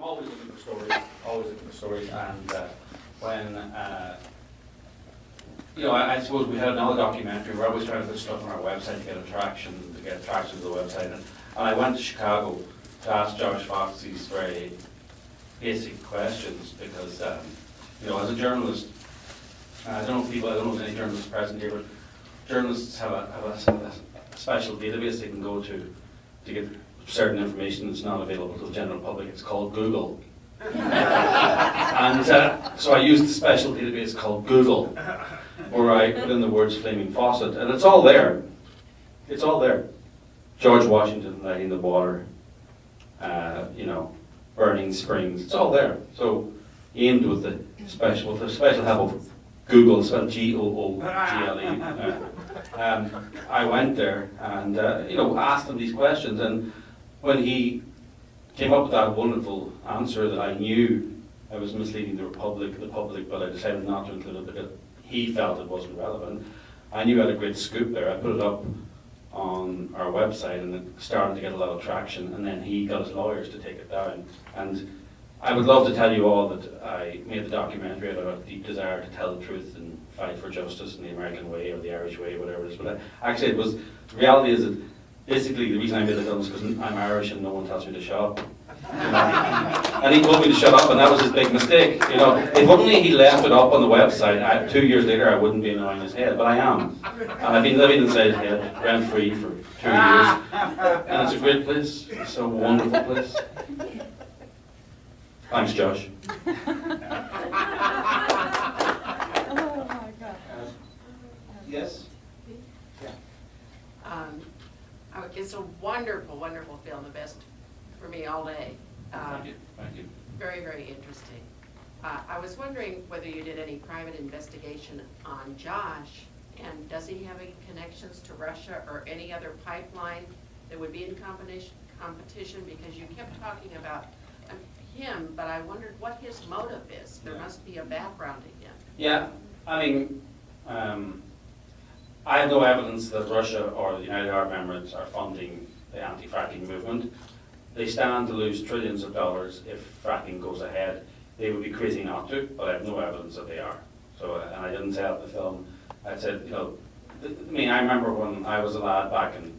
always looking for stories, and when, I suppose we had another documentary, we're always trying to put stuff on our website to get traction to the website, and I went to Chicago to ask Josh Fox these very basic questions, because, as a journalist, I don't know if any journalists present here, but journalists have a special database they can go to get certain information that's not available to the general public. It's called Google. And so I used a special database called Google, where I put in the words flaming faucet, and it's all there. It's all there. George Washington lighting the water, burning springs. It's all there. So aimed with the special help of Google, spelled Google. I went there and asked him these questions, and when he came up with that wonderful answer that I knew I was misleading the public, but I decided not to include it because he felt it wasn't relevant. I knew I had a great scoop there. I put it up on our website, and it started to get a lot of traction, and then he got his lawyers to take it down. And I would love to tell you all that I made the documentary out of a deep desire to tell the truth and fight for justice in the American way or the Irish way, whatever it is. But actually, the reality is that basically the reason I made the film is because I'm Irish and no one tells me to shut up. And he told me to shut up, and that was his big mistake. If only he left it up on the website, 2 years later I wouldn't be annoying his head, but I am. And I've been living inside his head rent-free for 2 years, and it's a great place. It's a wonderful place. Thanks, Josh. Oh my God. Yes? It's a wonderful, wonderful film, the best for me all day. Thank you. Very, very interesting. I was wondering whether you did any private investigation on Josh, and does he have any connections to Russia or any other pipeline that would be in competition? Because you kept talking about him, but I wondered what his motive is. There must be a background to him. Yeah, I mean, I have no evidence that Russia or the United Arab Emirates are funding the anti-fracking movement. They stand to lose trillions of dollars if fracking goes ahead. They would be crazy not to, but I have no evidence that they are. So, and I didn't say that in the film. I said, I remember when I was a lad back in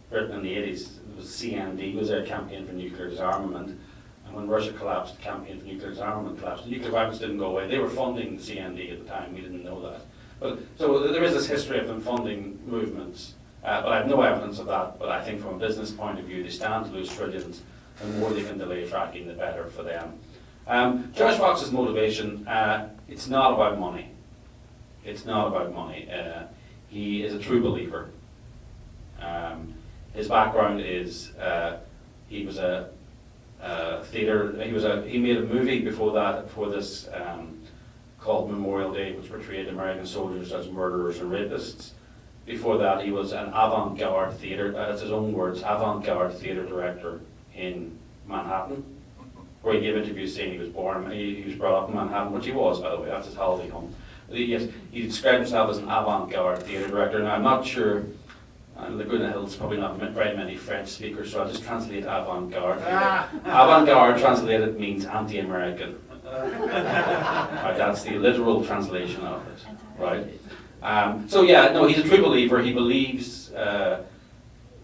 Britain in the 80s, it was CND, was their campaign for nuclear disarmament. And when Russia collapsed, the campaign for nuclear disarmament collapsed. The nuclear weapons didn't go away. They were funding the CND at the time. We didn't know that. So there is this history of them funding movements. But I have no evidence of that. But I think from a business point of view, they stand to lose trillions. The more they can delay fracking, the better for them. Josh Fox's motivation, it's not about money. It's not about money. He is a true believer. His background is he was a theater. He made a movie before this called Memorial Day, which portrayed American soldiers as murderers and rapists. Before that, he was an avant-garde theater. That's his own words, avant-garde theater director in Manhattan, where he gave interviews saying he was born. He was brought up in Manhattan, which he was, by the way. That's his holiday home. He described himself as an avant-garde theater director. Now, I'm not sure. Laguna Hill's probably not very many French speakers, so I'll just translate avant-garde. Avant-garde translated means anti-American. Right, that's the literal translation of it, right? He's a true believer. He believes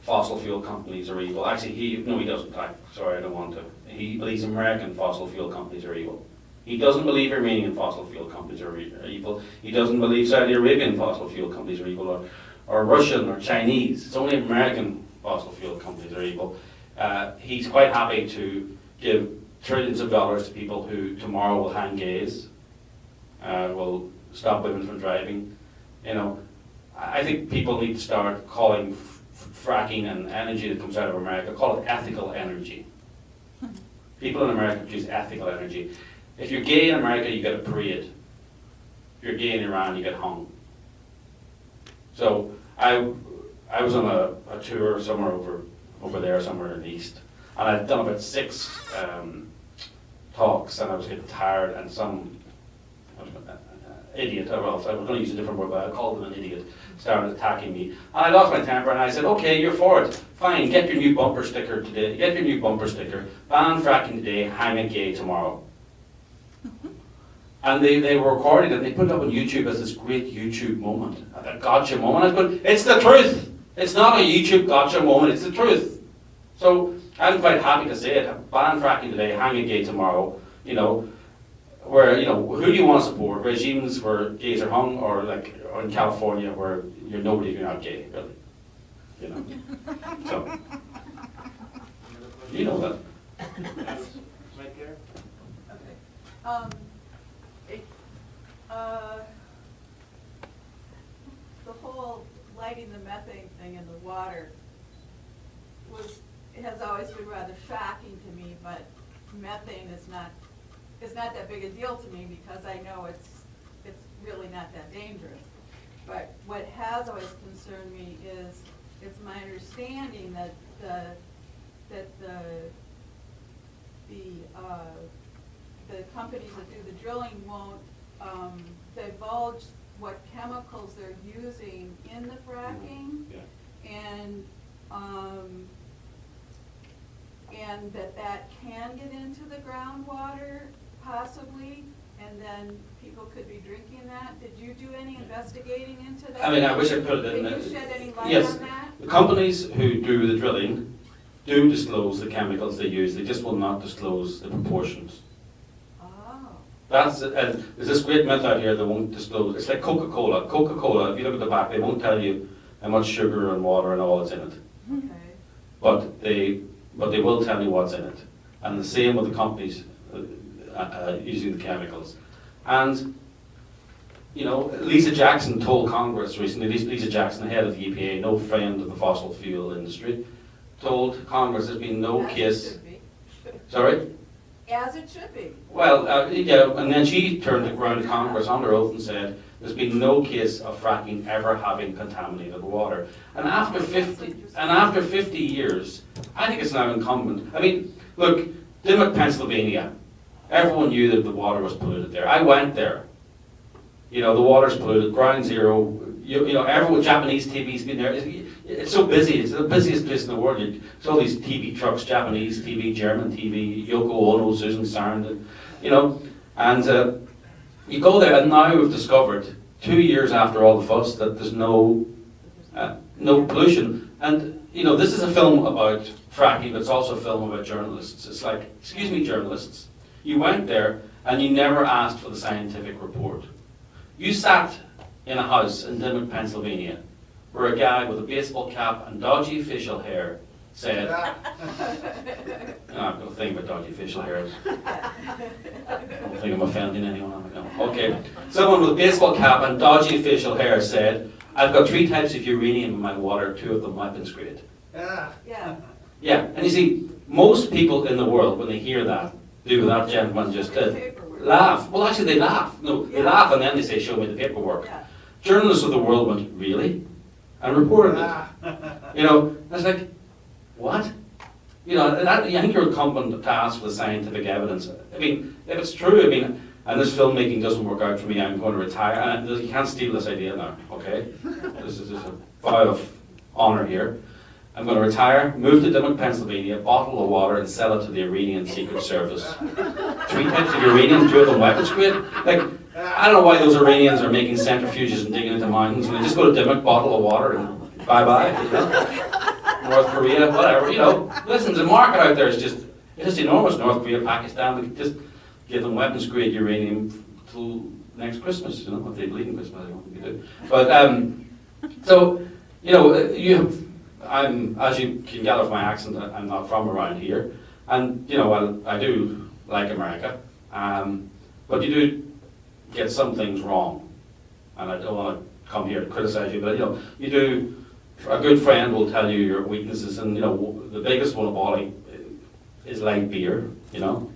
fossil fuel companies are evil. Actually, he doesn't. Sorry, I don't want to. He believes American fossil fuel companies are evil. He doesn't believe Iranian fossil fuel companies are evil. He doesn't believe Saudi Arabian fossil fuel companies are evil, or Russian or Chinese. It's only American fossil fuel companies are evil. He's quite happy to give trillions of dollars to people who tomorrow will hang gays, will stop women from driving. I think people need to start calling fracking and energy that comes out of America, call it ethical energy. People in America produce ethical energy. If you're gay in America, you get a parade. If you're gay in Iran, you get hung. So I was on a tour somewhere over there, somewhere in the east, and I'd done about 6 talks, and I was getting tired, and idiot, or else I was going to use a different word, but I called them an idiot, started attacking me. And I lost my temper and I said, okay, you're for it. Fine, get your new bumper sticker today. Get your new bumper sticker. Ban fracking today, hang a gay tomorrow. And they were recording it and they put it up on YouTube as this great YouTube moment, a gotcha moment. I was going, it's the truth. It's not a YouTube gotcha moment, it's the truth. So I'm quite happy to say it. Ban fracking today, hang a gay tomorrow. You know, where, you know, who do you want to support? Regimes where gays are hung, or like or in California where you're nobody if you're not gay, really. You know. So you know that. Right there. Okay. The whole lighting the methane thing in the water has always been rather shocking to me, but methane is not that big a deal to me because I know it's really not that dangerous. But what has always concerned me is it's my understanding that the companies that do the drilling won't divulge what chemicals they're using in the fracking, and that can get into the groundwater possibly, and then people could be drinking that. Did you do any investigating into that? I mean, I wish I put it in. Can you shed any light Yes, on that? the companies who do the drilling do disclose the chemicals they use. They just will not disclose the proportions. That's there's this great myth out here that won't disclose. It's like Coca-Cola. Coca-Cola, if you look at the back, they won't tell you how much sugar and water and all that's in it. Okay. But they will tell you what's in it. And the same with the companies using the chemicals. And you know, Lisa Jackson told Congress recently. Lisa Jackson, the head of the EPA, no friend of the fossil fuel industry, told Congress there's been no case. Sorry. As it should be. Well, yeah, and then she turned around to Congress under oath and said, there's been no case of fracking ever having contaminated water. And after 50 years, I think it's now incumbent. I mean, look, Dimmock, Pennsylvania, everyone knew that the water was polluted there. I went there. You know, the water's polluted, ground zero. You know, everyone, Japanese TV's been there. It's so busy. It's the busiest place in the world. There's all these TV trucks, Japanese TV, German TV, Yoko Ono, Susan Sarandon, you know. And you go there, and now we've discovered, 2 years after all the fuss, that there's no pollution. And you know, this is a film about fracking, but it's also a film about journalists. It's like, excuse me, journalists, you went there and you never asked for the scientific report. You sat in a house in Dimmock, Pennsylvania, where a guy with a baseball cap and dodgy facial hair said, no, I've got a thing about dodgy facial hair. I don't think I'm offending anyone. No. Okay. Someone with a baseball cap and dodgy facial hair said, I've got 3 types of uranium in my water, 2 of them weapons grade. Yeah. Yeah, and you see, most people in the world, when they hear that, do what that gentleman just did, laugh. Well, actually, they laugh. No, they laugh and then they say, show me the paperwork. Yeah. Journalists of the world went, really? And reported it. You know, I was like, what? You know, I think you're incumbent to ask for the scientific evidence. I mean, if it's true, I mean, and this filmmaking doesn't work out for me, I'm going to retire. And you can't steal this idea now, okay? This is just a vow of honor here. I'm going to retire, move to Dimmock, Pennsylvania, bottle of water, and sell it to the Iranian Secret Service. 3 types of uranium, 2 of them weapons grade. Like, I don't know why those Iranians are making centrifuges and digging into mountains when they just go to Dimmock, bottle of water, and bye-bye, you know? North Korea, whatever, you know. Listen, the market out there is just enormous. North Korea, Pakistan, we could just give them weapons grade uranium till next Christmas, you know, if they believe in Christmas, I don't think they do. But, so, you know, as you can gather from my accent, I'm not from around here. And, you know, I do like America, but you do get some things wrong. And I don't want to come here to criticize you, but, you know, you do. A good friend will tell you your weaknesses, and you know the biggest one of all is light beer. You know,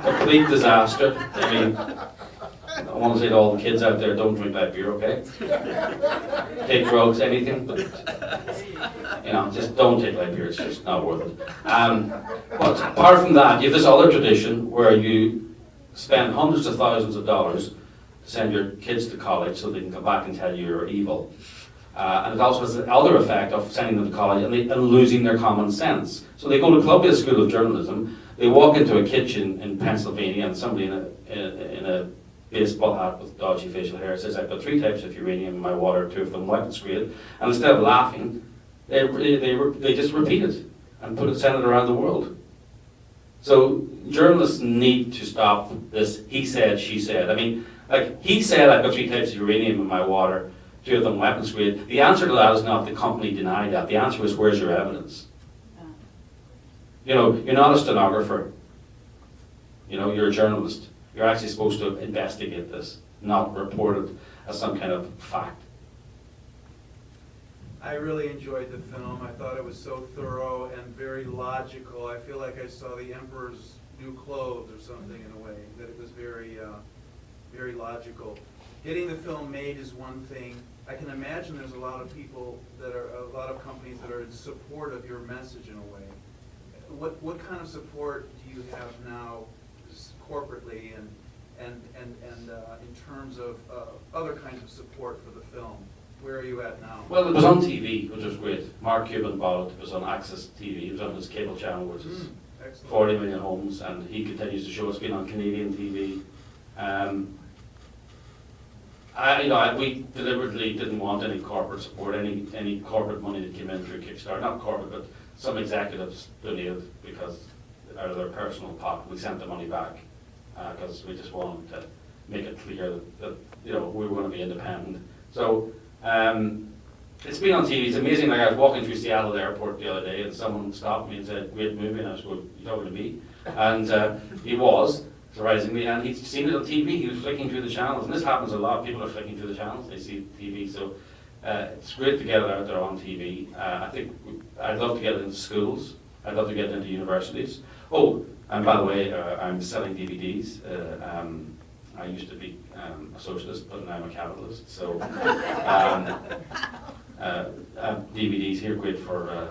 complete disaster. I mean, I want to say to all the kids out there, don't drink light beer, okay? Take drugs, anything, but you know, just don't take light beer. It's just not worth it. But apart from that, you have this other tradition where you spend hundreds of thousands of dollars to send your kids to college so they can come back and tell you you're evil. And it also has the other effect of sending them to college and losing their common sense. So they go to Columbia School of Journalism, they walk into a kitchen in Pennsylvania and somebody in a baseball hat with dodgy facial hair says, I've got 3 types of uranium in my water, 2 of them weapons grade. And instead of laughing, they just repeat it and send it around the world. So journalists need to stop this he said, she said. I mean, like, he said I've got 3 types of uranium in my water, 2 of them weapons grade. The answer to that is not the company denied that. The answer is, where's your evidence? You know, you're not a stenographer. You know, you're a journalist. You're actually supposed to investigate this, not report it as some kind of fact. I really enjoyed the film. I thought it was so thorough and very logical. I feel like I saw the Emperor's New Clothes or something in a way, that it was very, very logical. Getting the film made is one thing. I can imagine there's a lot of people a lot of companies that are in support of your message in a way. What kind of support do you have now corporately and in terms of other kinds of support for the film? Where are you at now? Well, it was on TV, which was great. Mark Cuban bought it. It was on Access TV. It was on his cable channel, which is 40 million homes, and he continues to show it's been on Canadian TV. We deliberately didn't want any corporate support, any corporate money that came in through Kickstarter. Not corporate, but some executives donated because out of their personal pocket. We sent the money back because we just wanted to make it clear that we were going to be independent. So it's been on TV. It's amazing. Like, I was walking through Seattle Airport the other day, and someone stopped me and said, "Great movie," and I was going, "You talking to me?" And he was, surprisingly, and he'd seen it on TV. He was flicking through the channels, and this happens a lot. People are flicking through the channels, they see TV. So it's great to get it out there on TV. I think I'd love to get it into schools. I'd love to get it into universities. Oh, and by the way, I'm selling DVDs. I used to be a socialist, but now I'm a capitalist. So DVDs here, great for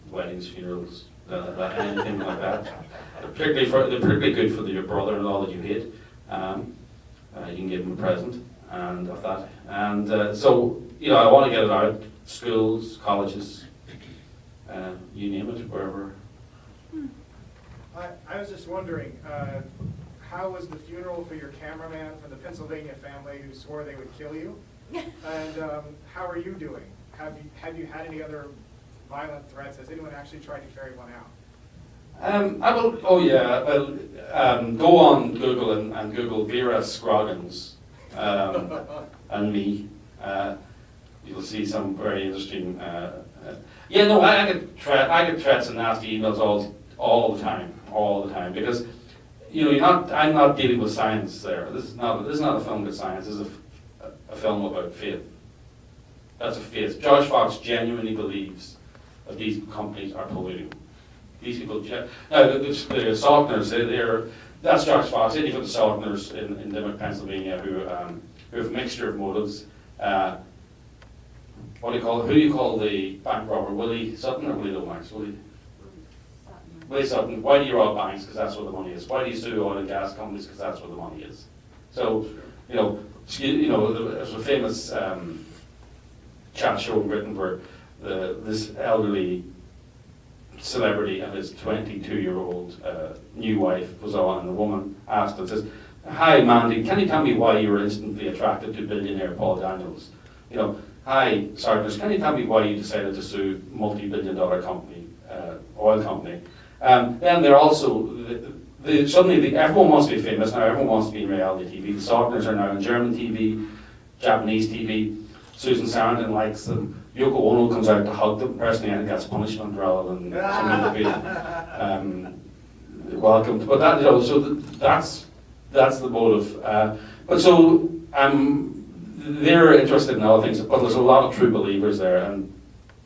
weddings, funerals, anything like that. They're particularly good for your brother-in-law that you hate. You can give him a present and of that. And so, I want to get it out. Schools, colleges, you name it, wherever. I was just wondering, how was the funeral for your cameraman from the Pennsylvania family who swore they would kill you? And how are you doing? Have you had any other violent threats? Has anyone actually tried to carry one out? Go on Google and Google Vera Scroggins and me. You'll see some very interesting. I get threats and nasty emails all the time because I'm not dealing with science there. This is not a film about science. This is a film about faith. That's a faith. Josh Fox genuinely believes that these companies are polluting. These people, the Saltners, that's Josh Fox. Any of the Saltners in Limerick, Pennsylvania, who have a mixture of motives. Who do you call the bank robber? Willie Sutton or Willie Lomax? Willie Sutton. Why do you rob banks? Because that's where the money is. Why do you sue oil and gas companies? Because that's where the money is. So, there's a famous chat show in Britain where this elderly celebrity and his 22-year-old new wife was on, and the woman asked and says, "Hi, Mandy, can you tell me why you were instantly attracted to billionaire Paul Daniels? Hi, Sargent, can you tell me why you decided to sue multi-billion-dollar company, oil company?" Then they're also, suddenly everyone wants to be famous now, everyone wants to be in reality TV. The Saltners are now in German TV, Japanese TV. Susan Sarandon likes them. Yoko Ono comes out to hug them. Personally, I think that's punishment rather than something to be welcomed. But that's the motive. They're interested in other things, but there's a lot of true believers there. And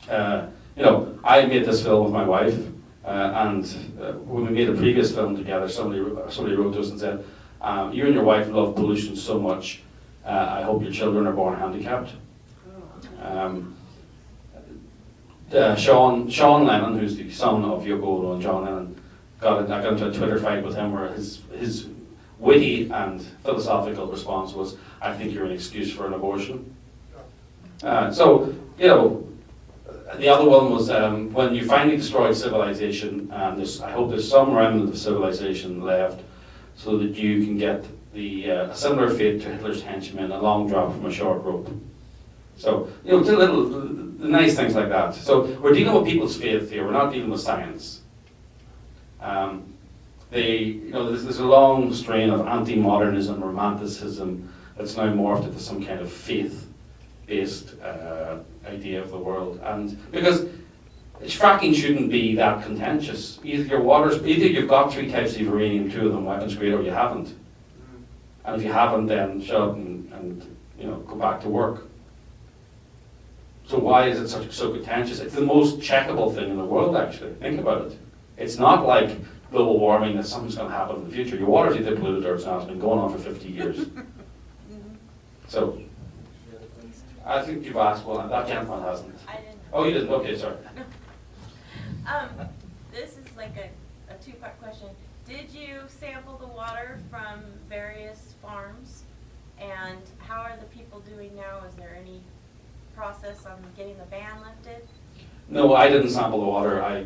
I made this film with my wife, and when we made a previous film together, somebody wrote to us and said, "You and your wife love pollution so much. I hope your children are born handicapped." Sean Lennon, who's the son of Yoko Ono and John Lennon, I got into a Twitter fight with him where his witty and philosophical response was, I think you're an excuse for an abortion. So, you know, the other one was when you finally destroyed civilization, and I hope there's some remnant of civilization left, so that you can get a similar fate to Hitler's henchmen, a long drop from a short rope. So, you know, the nice things like that. So we're dealing with people's faith here, we're not dealing with science. You know, there's a long strain of anti-modernism, romanticism, that's now morphed into some kind of faith-based idea of the world. And because fracking shouldn't be that contentious. Either you've got 3 types of uranium, 2 of them weapons grade, or you haven't. And if you haven't, then shut up and you know, go back to work. So why is it so contentious? It's the most checkable thing in the world, actually. Think about it. It's not like global warming, that something's going to happen in the future. Your water's either polluted or it's not. It's been going on for 50 years. So, I think you've asked one. That gentleman hasn't. I didn't. Oh, you didn't? Okay, sorry. This is like a two-part question. Did you sample the water from various farms? And how are the people doing now? Is there any process on getting the ban lifted? No, I didn't sample the water.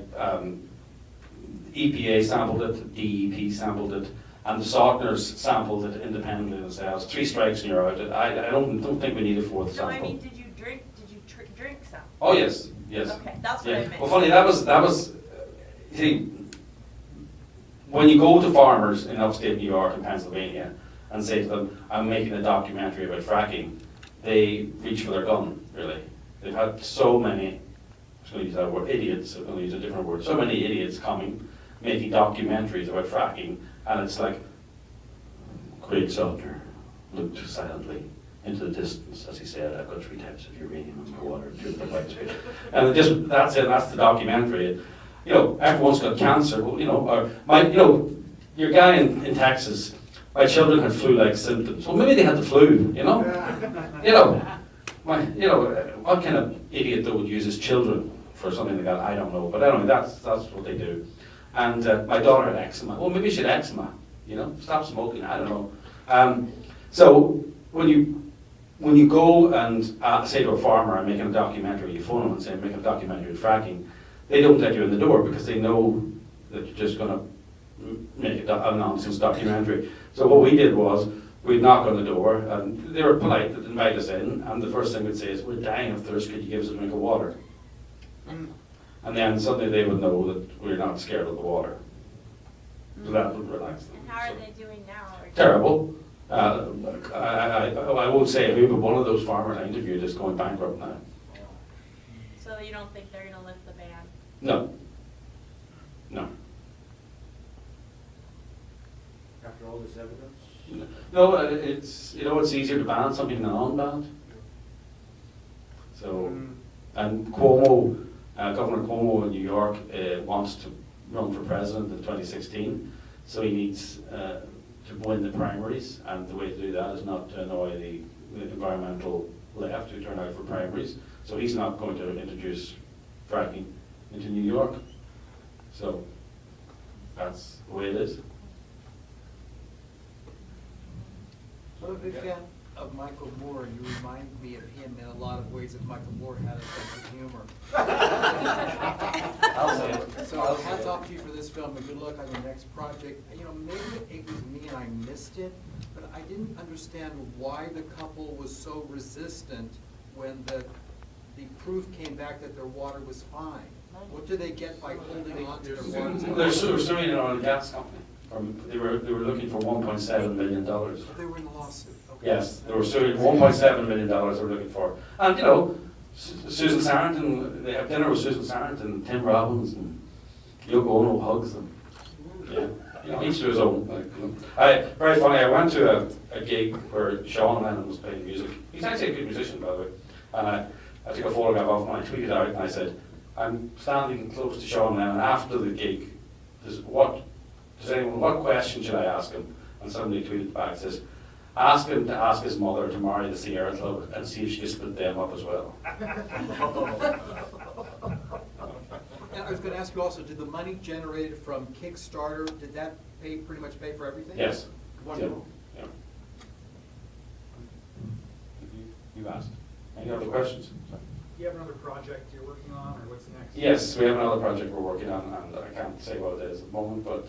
EPA sampled it, DEP sampled it, and the Sauchners sampled it independently themselves. 3 strikes and you're out. I don't think we need a 4th sample. No, I mean, did you drink some? Oh yes, yes. Okay, that's what I meant. Well, funny, that was. See, when you go to farmers in upstate New York and Pennsylvania and say to them, "I'm making a documentary about fracking," they reach for their gun. Really, they've had so many. I'm just going to use that word, idiots. I'm going to use a different word. So many idiots coming, making documentaries about fracking, and it's like, Craig Salter looked silently into the distance as he said, "I've got 3 types of uranium in my water, 2 of them white space." And that's it, that's the documentary. You know, everyone's got cancer, you know, or your guy in Texas, my children had flu-like symptoms. Well, maybe they had the flu, you know? What kind of idiot that would use his children for something like that? I don't know. But anyway, that's what they do. And my daughter had eczema. Well, maybe she had eczema, you know? Stop smoking, I don't know. So when you go and say to a farmer, "I'm making a documentary," you phone them and say, "I'm making a documentary on fracking," they don't let you in the door because they know that you're just going to make a nonsense documentary. So what we did was, we'd knock on the door, and they were polite, they'd invite us in, and the first thing we'd say is, "We're dying of thirst, could you give us a drink of water?" And then suddenly they would know that we're not scared of the water. So that would relax them. And how are So. they doing now? Terrible. I won't say who, but one of those farmers I interviewed is going bankrupt now. So you don't think they're going to lift the ban? No. No. After all this evidence? No, it's easier to ban something than unbanned. So, and Cuomo, Governor Cuomo in New York wants to run for president in 2016, so he needs to win the primaries, and the way to do that is not to annoy the environmental left who turn out for primaries. So he's not going to introduce fracking into New York. So that's the way it is. I'm a big fan of Michael Moore, and you remind me of him in a lot of ways that Michael Moore had a sense of humor. I'll say it. So hats off to you for this film, and good luck on your next project. You know, maybe it was me and I missed it, but I didn't understand why the couple was so resistant when the proof came back that their water was fine. What do they get by holding on to their water? They're suing an oil and gas company. They were looking for $1.7 million. Oh, they were in the lawsuit. Okay. Yes, they were suing $1.7 million they were looking for. And you know, Susan Sarandon, they have dinner with Susan Sarandon and Tim Robbins, and Yoko Ono hugs them. Yeah, you know, each to his own. Like, you know. Very funny, I went to a gig where Sean Lennon was playing music. He's actually a good musician, by the way. And I took a photograph of him and I tweeted out and I said, "I'm standing close to Sean Lennon after the gig. What question should I ask him?" And somebody tweeted back, says, "Ask him to ask his mother to marry the Sierra Club and see if she can split them up as well." And I was going to ask you also, did the money generated from Kickstarter, did that pretty much pay for everything? Yes. Wonderful. Yeah. You asked. Any other questions? Do you have another project you're working on, or what's next? Yes, we have another project we're working on, and I can't say what it is at the moment, but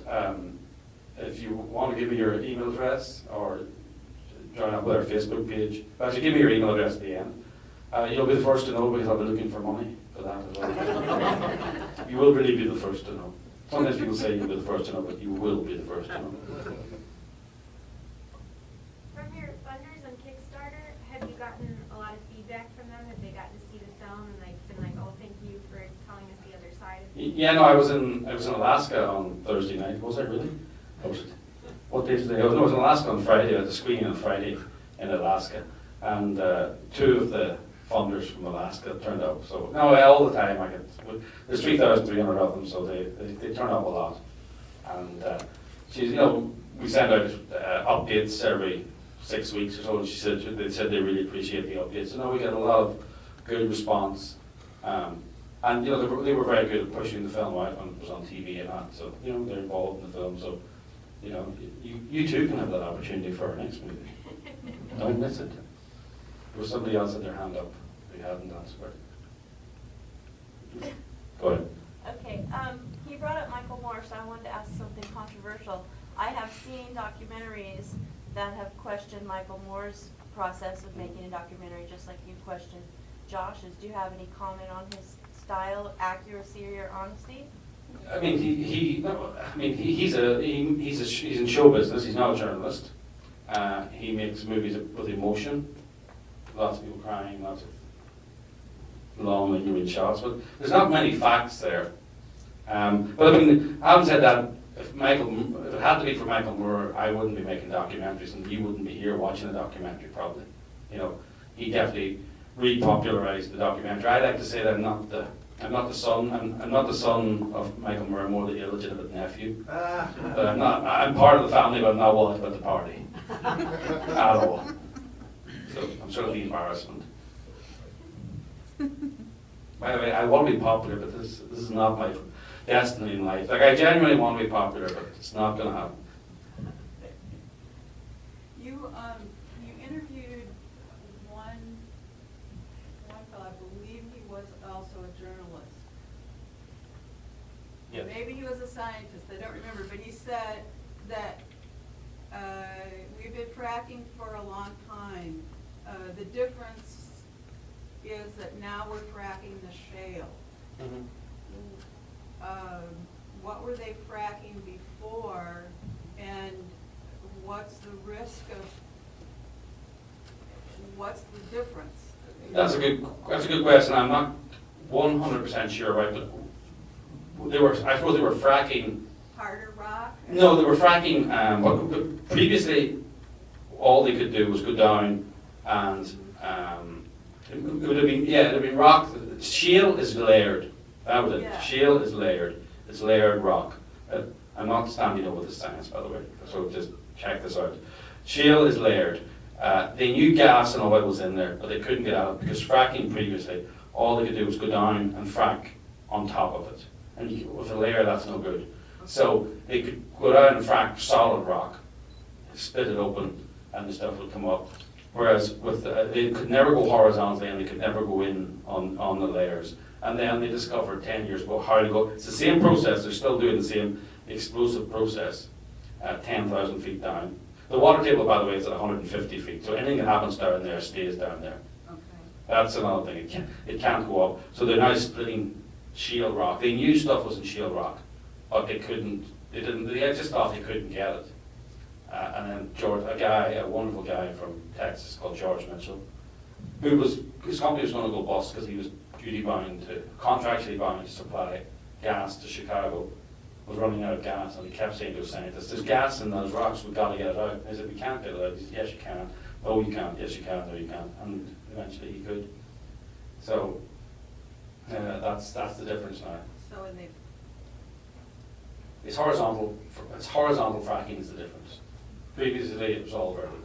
if you want to give me your email address or join up with our Facebook page, actually give me your email address at the end. You'll be the first to know because I'll be looking for money for that as well. You will really be the first to know. Sometimes people say you'll be the first to know, but you will be the first to know. From your funders on Kickstarter, have you gotten a lot of feedback from them? Have they gotten to see the film and like been like, oh, thank you for telling us the other side of it? Yeah, no, I was in Alaska on Thursday night. Was I really? What day today? No, I was in Alaska on Friday. I had a screening on Friday in Alaska, and two of the funders from Alaska turned up. So no, all the time I get. There's 3,300 of them, so they turn up a lot. And we send out updates every 6 weeks or so. And they said they really appreciate the updates. So now we get a lot of good response. And they were very good at pushing the film out when it was on TV and that. So they're involved in the film. So you too can have that opportunity for our next movie. Don't miss it. There was somebody else had their hand up who hadn't answered. Go ahead. Okay, he brought up Michael Moore, so I wanted to ask something controversial. I have seen documentaries that have questioned Michael Moore's process of making a documentary, just like you questioned Josh's. Do you have any comment on his style, accuracy, or honesty? I mean, he's in show business. He's not a journalist. He makes movies with emotion. Lots of people crying, lots of long lingering shots, but there's not many facts there. But I mean, having said that, if it had to be for Michael Moore, I wouldn't be making documentaries, and you wouldn't be here watching a documentary probably. He definitely repopularized the documentary. I like to say that I'm not the son of Michael Moore. I'm more the illegitimate nephew. But I'm part of the family, but I'm not one about the party at all. So I'm sort of the embarrassment. By the way, I want to be popular, but this is not my destiny in life. Like, I genuinely want to be popular, but it's not going to happen. You interviewed one fellow, I believe he was also a journalist. Yes. Maybe he was a scientist, I don't remember, but he said that we've been fracking for a long time. The difference is that now we're fracking the shale. Mm-hmm. What were they fracking before, and what's the risk of, what's the difference? That's a good question. I'm not 100% sure about it. I suppose they were fracking. Harder rock? No, they were fracking. But previously, all they could do was go down and it would have been rock. Shale is layered. That was it. Yeah. Shale is layered. It's layered rock. I'm not standing up with the science, by the way, so just check this out. Shale is layered. They knew gas and oil was in there, but they couldn't get at it because fracking previously, all they could do was go down and frack on top of it. And with a layer, that's no good. So they could go down and frack solid rock, split it open, and the stuff would come up. Whereas they could never go horizontally and they could never go in on the layers. And then they discovered 10 years ago how to go. It's the same process. They're still doing the same explosive process at 10,000 feet down. The water table, by the way, is at 150 feet. So anything that happens down there stays down there. Okay. That's another thing. It can't go up. So they're now splitting shale rock. They knew stuff was in shale rock, but they just thought they couldn't get it. And then a wonderful guy from Texas called George Mitchell, his company was going to go bust because he was contractually bound to supply gas to Chicago, was running out of gas, and he kept saying to his scientists, there's gas in those rocks, we've got to get it out. And they said, we can't get it out. He said, yes, you can. No, you can't. Yes, you can. No, you can't. And eventually he could. So that's the difference now. So when they, It's horizontal fracking is the difference. Previously it was all vertical.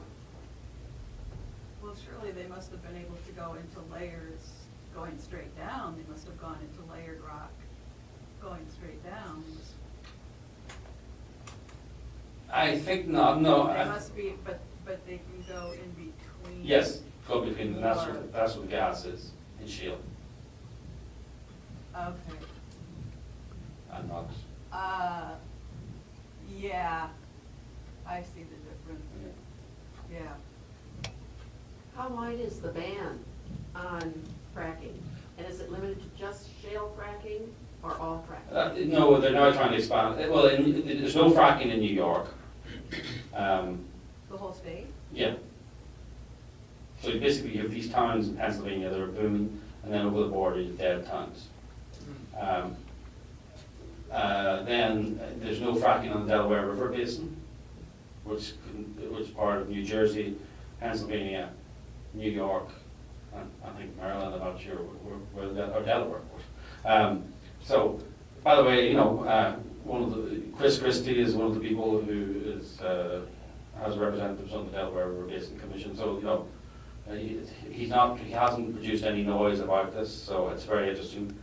well, surely they must have been able to go into layers going straight down. They must have gone into layered rock going straight down. I think not, no. They must be, but they can go in between. Yes, go between, and that's what the gas is in shale, Okay. and not. Yeah, I see the difference, yeah. How wide is the ban on fracking? And is it limited to just shale fracking or all fracking? No, they're now trying to expand, well, there's no fracking in New York. The whole state? Yeah. So basically you have these towns in Pennsylvania that are booming, and then over the border you have dead towns. Then there's no fracking on the Delaware River Basin, which is part of New Jersey, Pennsylvania, New York, and I think Maryland, I'm not sure where or Delaware. So, by the way, Chris Christie is one of the people who is has representatives on the Delaware River Basin Commission. So, he hasn't produced any noise about this. So it's a very interesting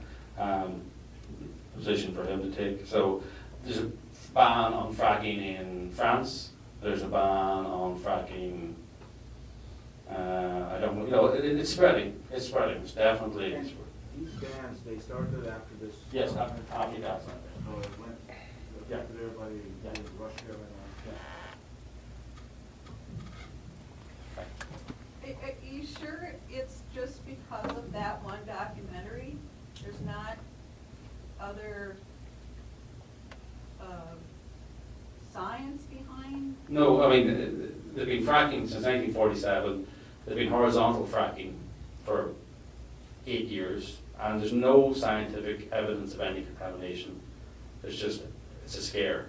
position for him to take. So there's a ban on fracking in France. There's a ban on fracking. I don't know. It's spreading. It's spreading. It's definitely. These bans, they started after this. Yes, after that. So it went, it affected everybody in Russia and Are you sure it's just because of that one documentary? There's not other science behind? No, I mean, they've been fracking since 1947. They've been horizontal fracking for 8 years, and there's no scientific evidence of any contamination. It's a scare.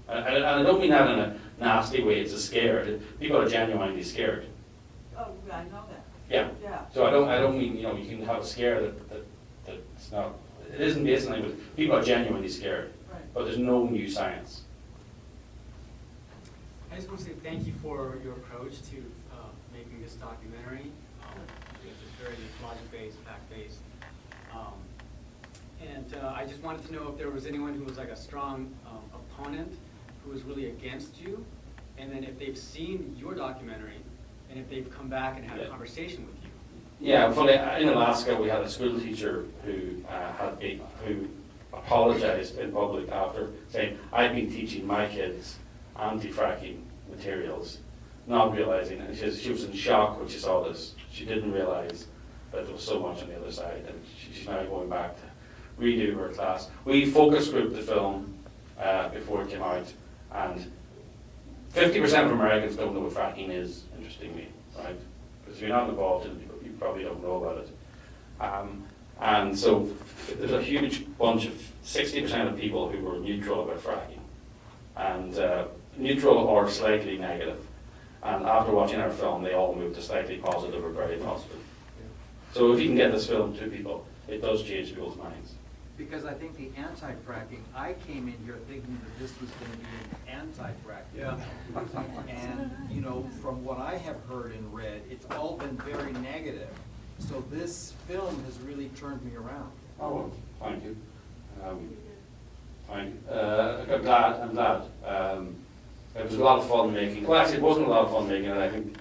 And I don't mean that in a nasty way, it's a scare. People are genuinely scared. Oh, I know that. Yeah. Yeah. So I don't mean, you can have a scare that it's not, it isn't based on it, but people are genuinely scared. Right. But there's no new science. I just want to say thank you for your approach to making this documentary. It's very logic-based, fact-based. I just wanted to know if there was anyone who was like a strong opponent who was really against you, and then if they've seen your documentary, and if they've come back and had a conversation with you. Yeah, funny, in Alaska we had a school teacher who who apologized in public after saying, I've been teaching my kids anti-fracking materials, not realizing, and she was in shock when she saw this. She didn't realize that there was so much on the other side, and she's now going back to redo her class. We focus grouped the film before it came out, and 50% of Americans don't know what fracking is, interestingly, right? Because if you're not involved in it, you probably don't know about it. And so there's a huge bunch of 60% of people who were neutral about fracking, and neutral or slightly negative. And after watching our film, they all moved to slightly positive or very positive. So if you can get this film to people, it does change people's minds. Because I think the anti-fracking, I came in here thinking that this was going to be an anti-fracking. Yeah. And, from what I have heard and read, it's all been very negative. So this film has really turned me around. Oh, well, thank you. Thank you. I'm glad. It was a lot of fun making. Well, actually, it wasn't a lot of fun making it. I think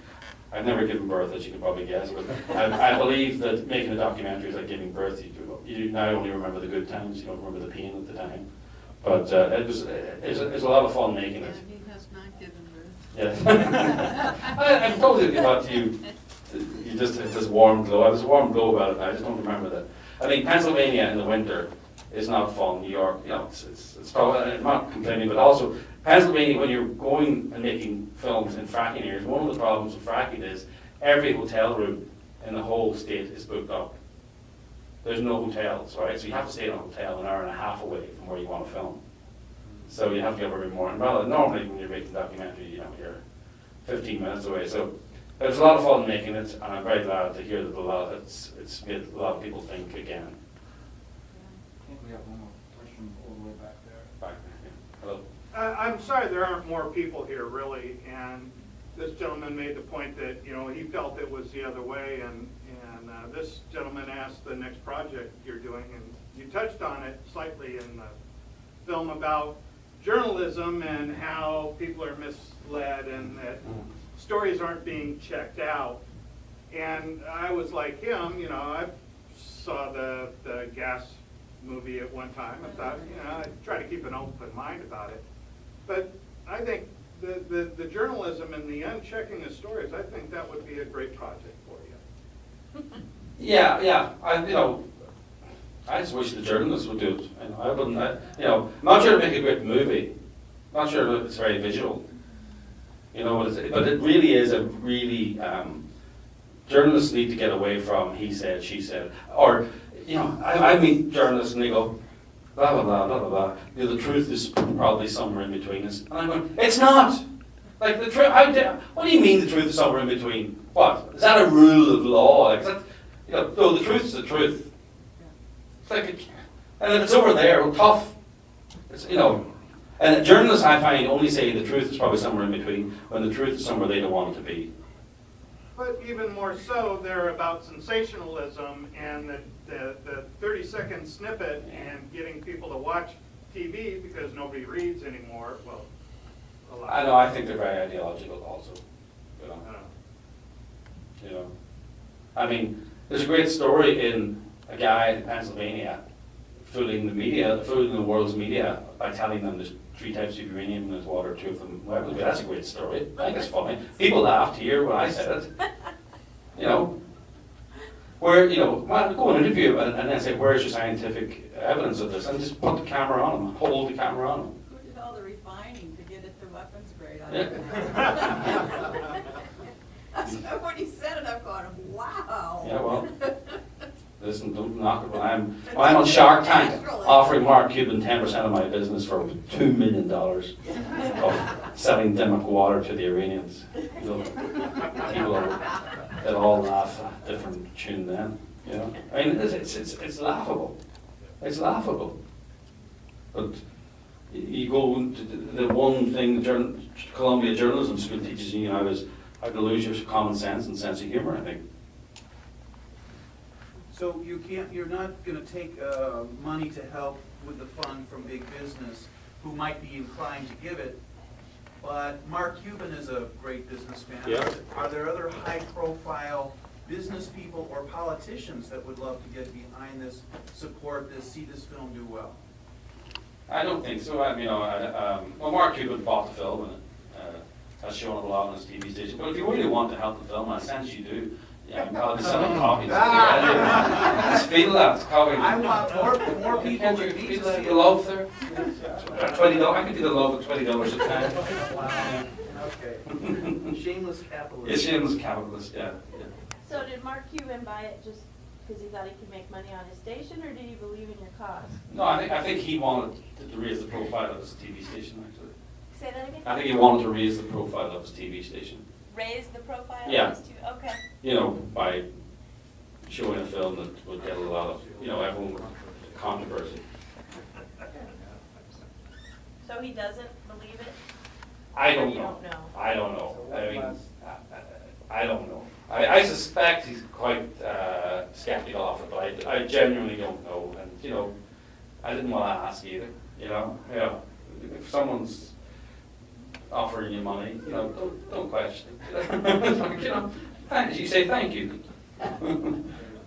I've never given birth, as you can probably guess. But I believe that making a documentary is like giving birth. You now only remember the good times. You don't remember the pain at the time. But it was a lot of fun making it. And he has not given birth. Yes. I told you about you. You just have this warm glow. I was a warm glow about it. I just don't remember that. I mean, Pennsylvania in the winter is not fun. New York, it's probably, I'm not complaining, but also Pennsylvania, when you're going and making films in fracking areas, one of the problems with fracking is every hotel room in the whole state is booked up. There's no hotels, right? So you have to stay in a hotel an hour and a half away from where you want to film. So you have to get a room more. And rather, normally when you're making a documentary, you're 15 minutes away. So it was a lot of fun making it, and I'm very glad to hear that it's made a lot of people think again. I think we have one more question all the way back there. Back there, yeah. Hello. I'm sorry there aren't more people here, really, and this gentleman made the point that, he felt it was the other way, and this gentleman asked the next project you're doing, and you touched on it slightly in the film about journalism and how people are misled and that stories aren't being checked out. And I was like him, you know, I saw the gas movie at one time. I thought, you know, I try to keep an open mind about it. But I think the journalism and the unchecking of stories, I think that would be a great project for you. Yeah, I just wish the journalists would do it. I wouldn't, I'm not sure to make a great movie. Not sure that it's very visual. But it really is a really, journalists need to get away from he said, she said. Or, I meet journalists and they go, blah, blah, blah, blah, blah, blah. The truth is probably somewhere in between us. And I'm going, it's not! Like, the truth, what do you mean the truth is somewhere in between? What? Is that a rule of law? Like, is that, no, the truth is the truth. It's like, and if it's over there, well, tough. It's, and journalists, I find, only say the truth is probably somewhere in between when the truth is somewhere they don't want it to be. But even more so, they're about sensationalism and the 30-second snippet and getting people to watch TV because nobody reads anymore. Well, a lot. I know, I think they're very ideological also. I mean, there's a great story in a guy in Pennsylvania fooling the world's media by telling them there's 3 types of uranium in his water, 2 of them. Well, that's a great story. I think it's funny. People laughed here when I said it. Where, well, go and interview him and then say, where's your scientific evidence of this? And just put the camera on him, hold the camera on him. Who did all the refining to get it to weapons grade? Yeah. When he said it, I'm going, wow. Yeah, well, listen, don't knock it. When I'm on Shark Tank offering Mark Cuban 10% of my business for $2 million of selling Dimmock water to the Iranians. People they'll all laugh a different tune then. I mean, it's laughable. It's laughable. But you go into the one thing Columbia Journalism School teaches you now is how to lose your common sense and sense of humor, I think. So you're not gonna take money to help with the fund from big business who might be inclined to give it, but Mark Cuban is a great businessman. Yeah. Are there other high-profile business people or politicians that would love to get behind this, support this, see this film do well? I don't think so. Well, Mark Cuban bought the film and has shown it a lot on his TV station. But if you really want to help the film, in a sense you do. Yeah, I'll be selling copies. Just feel that copy. I want more people to feel the love there. $20. I can do the love at $20 a time. Wow. Okay. Shameless capitalist. It's shameless capitalist. Yeah. So did Mark Cuban buy it just because he thought he could make money on his station, or did he believe in your cause? No, I think he wanted to raise the profile of his TV station. Actually, Say that again? I think he wanted to raise the profile of his TV station. Raise the profile Yeah. of his okay. By showing a film that would get a lot of, everyone would controversy. So he doesn't believe it? I don't You know. don't know. I don't know. I mean, I don't know. I suspect he's quite skeptical of it, but I genuinely don't know. And, I didn't want to ask either, if someone's offering you money, don't question it. You say thank you. I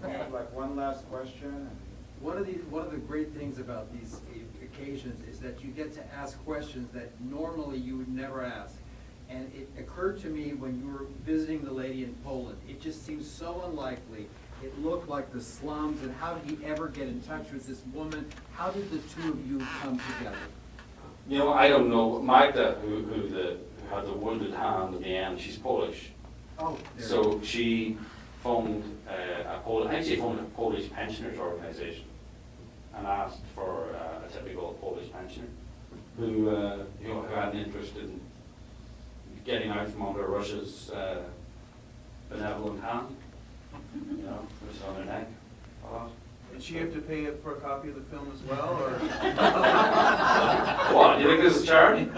have like one last question. One of the great things about these occasions is that you get to ask questions that normally you would never ask. And it occurred to me when you were visiting the lady in Poland, it just seems so unlikely. It looked like the slums, and how did he ever get in touch with this woman? How did the two of you come together? I don't know. Magda, who had the wounded hand at the end, she's Polish. Oh, So she phoned a Polish pensioners organization and asked for a typical Polish pensioner who had an interest in getting out from under Russia's benevolent hand, which is on their neck a lot. Did she have to pay for a copy of the film as well, or? What, do you think this is charity?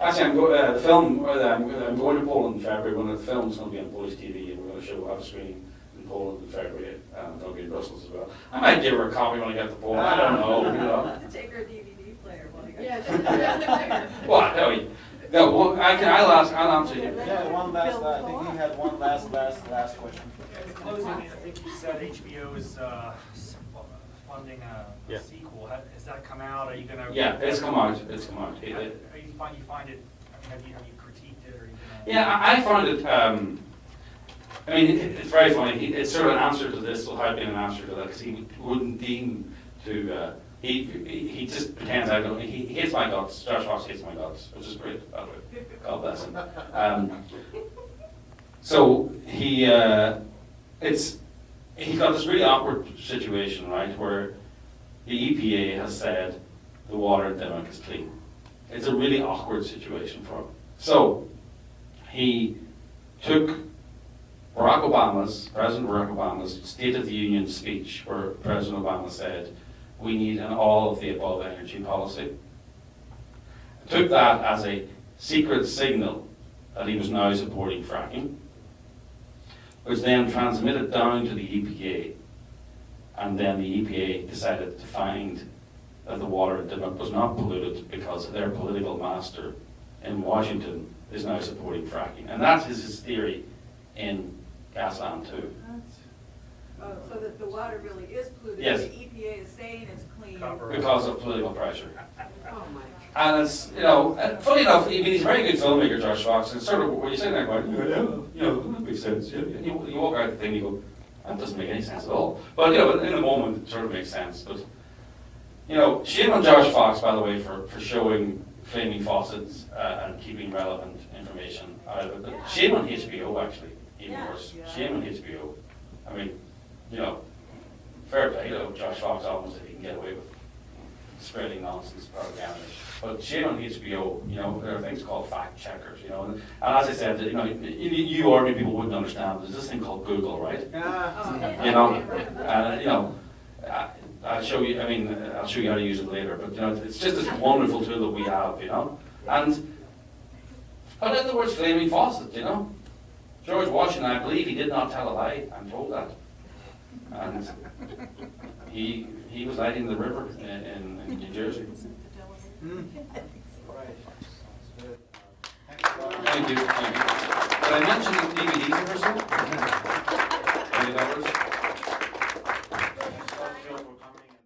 Actually, I'm going to Poland in February when the film's going to be on Polish TV, and we're going to have a screening in Poland in February, and it'll be in Brussels as well. I might give her a copy when I get to Poland, I don't know, Take I'll answer you. Yeah, one last, I think he had one last question. In closing, I think you said HBO is funding Yeah. a sequel. Has that come out? Are you gonna? Yeah, it's come out, it's come out. Are you find it, I mean, have you critiqued it, or are you gonna? Yeah, I found it, I mean, it's very funny, it's sort of an answer to this, will have been an answer to that, because he wouldn't deem to, he just pretends I don't, he hates my guts, Josh Fox hates my guts, which is great, by the way, God bless him. So he's got this really awkward situation, right, where the EPA has said the water in Dimmock is clean. It's a really awkward situation for him. So he took President Barack Obama's State of the Union speech, where President Obama said, we need an all-of-the-above energy policy. Took that as a secret signal that he was now supporting fracking, which then transmitted down to the EPA, and then the EPA decided to find that the water in Dimmock was not polluted because their political master in Washington is now supporting fracking. And that's his theory in Gasland too. So that the water really is polluted? Yes. The EPA is saying it's clean? Because of political pressure. Oh, my. And it's, funny enough, I mean, he's a very good filmmaker, Josh Fox, and sort of, when you say that, going, that makes sense. You walk out the thing, you go, that doesn't make any sense at all. But, in the moment, it sort of makes sense. But, shame on Josh Fox, by the way, for showing flaming faucets and keeping relevant information out of it. But shame on HBO, actually, even worse. Shame on HBO. I mean, fair play to Josh Fox albums that he can get away with spreading nonsense propaganda. But shame on HBO, there are things called fact checkers, and as I said, you ordinary people wouldn't understand. There's this thing called Google, right? I'll show you. I'll show you how to use it later. But it's just this wonderful tool that we have, And but in the words flaming faucet, George Washington, I believe he did not tell a lie. I'm told that, and he was lighting the river in New Jersey. Right. Sounds good. Thank you. Did I mention the DVDs or so? $20?